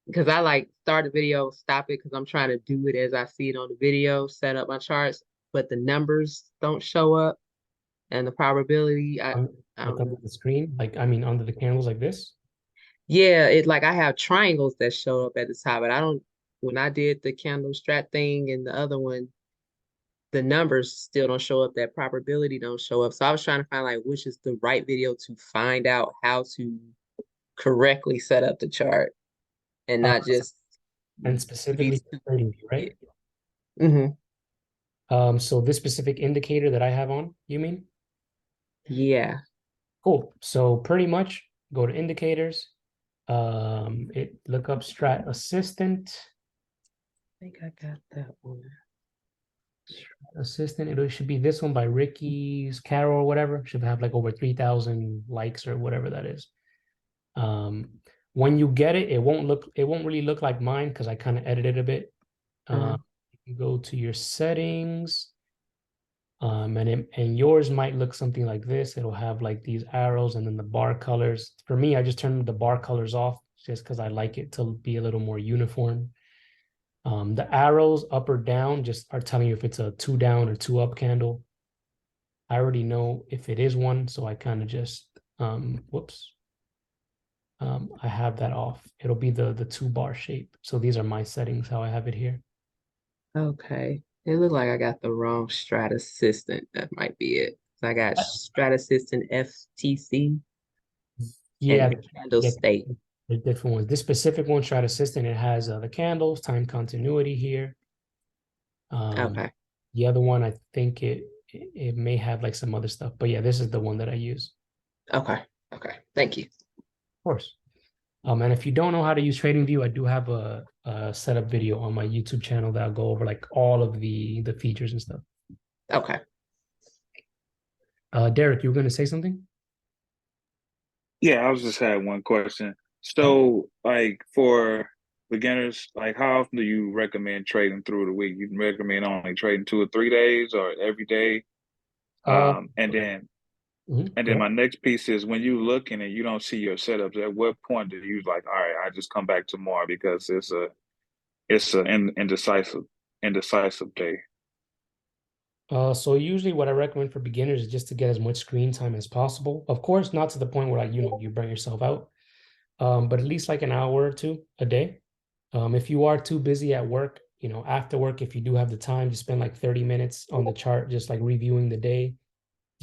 Speaker 2: because I like start the video, stop it because I'm trying to do it as I see it on the video, set up my charts, but the numbers don't show up and the probability I
Speaker 1: Like
Speaker 2: don't
Speaker 1: under
Speaker 2: know.
Speaker 1: the screen, like I mean under the candles like this.
Speaker 2: Yeah, it like I have triangles that show up at the top, but I don't when I did the candle strat thing and the other one, the numbers still don't show up, that probability don't show up. So I was trying to find like which is the right video to find out how to correctly set up the chart and not just
Speaker 1: And
Speaker 2: be
Speaker 1: specifically for
Speaker 2: stupid.
Speaker 1: trading,
Speaker 2: Yeah.
Speaker 1: right?
Speaker 2: Mm-hmm.
Speaker 1: So this specific indicator that I have on, you mean?
Speaker 2: Yeah.
Speaker 1: Cool. So pretty much go to indicators, Look up Strat Assistant.
Speaker 2: I think I got that one.
Speaker 1: Assistant. It should be this one by Ricky's Carol or whatever. Should have like over 3,000 likes or whatever that is. When you get it, it won't really look like mine because I kind of edited a bit. You go to your settings. And yours might look something like this. It'll have like these arrows and then the bar colors. For me, I just turned the bar colors off just because I like it to be a little more uniform. The arrows up or down just are telling you if it's a 2 down or 2 up candle. I already know if it is one, so I kind of just whoops. I have that off. It'll be the 2 bar shape. So these are my settings, how I have it here.
Speaker 2: Okay. It looked like I got the wrong Strat Assistant. That might be it. I got Strat Assistant FTC
Speaker 1: Yeah,
Speaker 2: and Candle State.
Speaker 1: the different ones. This specific one, Strat Assistant, it has the candles, time continuity here.
Speaker 2: Okay.
Speaker 1: The other one, I think it may have like some other stuff, but yeah, this is the one that I use.
Speaker 2: Okay. Okay. Thank you.
Speaker 1: Of course. And if you don't know how to use TradingView, I do have a setup video on my YouTube channel that'll go over like all of the features and stuff.
Speaker 2: Okay.
Speaker 1: Derek, you were going to say something?
Speaker 3: Yeah, I was just had one question. So, like for beginners, like how often do you recommend trading through the week? You recommend only trading 2 or 3 days or every day? And then my next piece is when you looking and you don't see your setups, at what point do you like, all right, I just come back tomorrow because it's an indecisive day.
Speaker 1: So usually what I recommend for beginners is just to get as much screen time as possible. Of course, not to the point where like, you burn yourself out. But at least like an hour or 2 a day. If you are too busy at work, after work, if you do have the time, just spend like 30 minutes on the chart, just like reviewing the day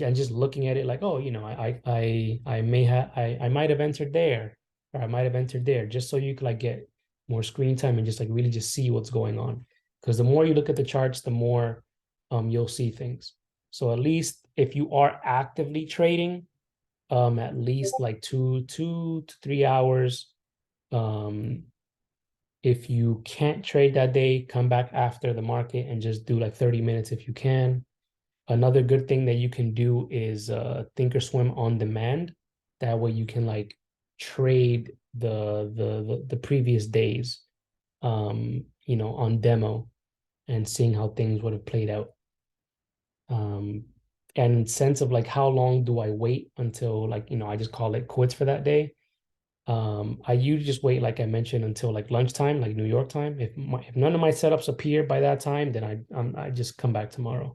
Speaker 1: and just looking at it like, oh, I might have entered there or I might have entered there, just so you can like get more screen time and just like really just see what's going on. Because the more you look at the charts, the more you'll see things. So at least if you are actively trading, at least like 2 to 3 hours. If you can't trade that day, come back after the market and just do like 30 minutes if you can. Another good thing that you can do is Thinkorswim on demand. That way you can like trade the previous days, on demo and seeing how things would have played out. And sense of like how long do I wait until like, I just call it quits for that day. I usually just wait, like I mentioned, until like lunchtime, like New York time. If none of my setups appear by that time, then I just come back tomorrow.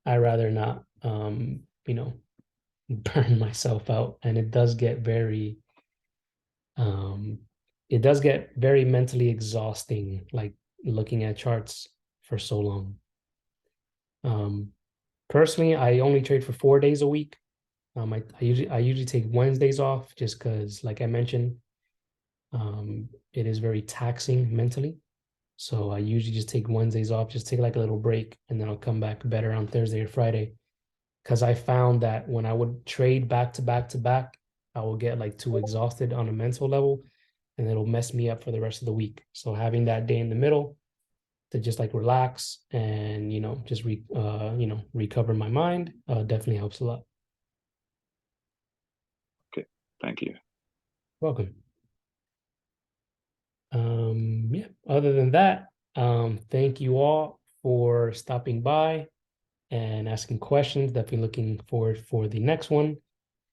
Speaker 1: I rather not, burn myself out, and it does get very mentally exhausting, like looking at charts for so long. Personally, I only trade for 4 days a week. I usually take Wednesdays off just because, like I mentioned, it is very taxing mentally. So I usually just take Wednesdays off, just take like a little break, and then I'll come back better on Thursday or Friday. Because I found that when I would trade back to back to back, I will get like too exhausted on a mental level, and it'll mess me up for the rest of the week. So having that day in the middle to just like relax and just recover my mind definitely helps a lot.
Speaker 3: Okay, thank you.
Speaker 1: Welcome. Yeah, other than that, thank you all for stopping by and asking questions. Definitely looking forward for the next one.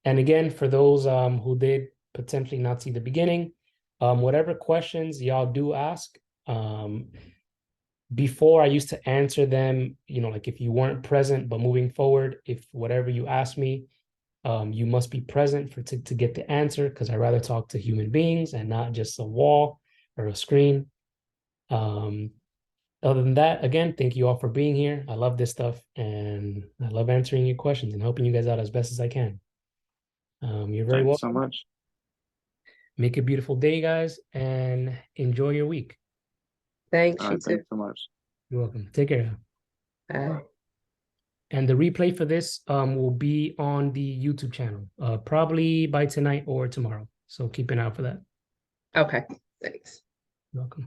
Speaker 1: And again, for those who did potentially not see the beginning, whatever questions y'all do ask, before I used to answer them, like if you weren't present, but moving forward, if whatever you ask me, you must be present to get the answer, because I rather talk to human beings and not just a wall or a screen. Other than that, again, thank you all for being here. I love this stuff, and I love answering your questions and helping you guys out as best as I can. You're very welcome.
Speaker 3: Thanks so much.
Speaker 1: Make a beautiful day, guys, and enjoy your week.
Speaker 2: Thanks, you too.
Speaker 3: Thanks so much.
Speaker 1: You're welcome. Take care.
Speaker 2: Bye.
Speaker 1: And the replay for this will be on the YouTube channel, probably by tonight or tomorrow. So keep an eye out for that.
Speaker 2: Okay, thanks.
Speaker 1: You're welcome.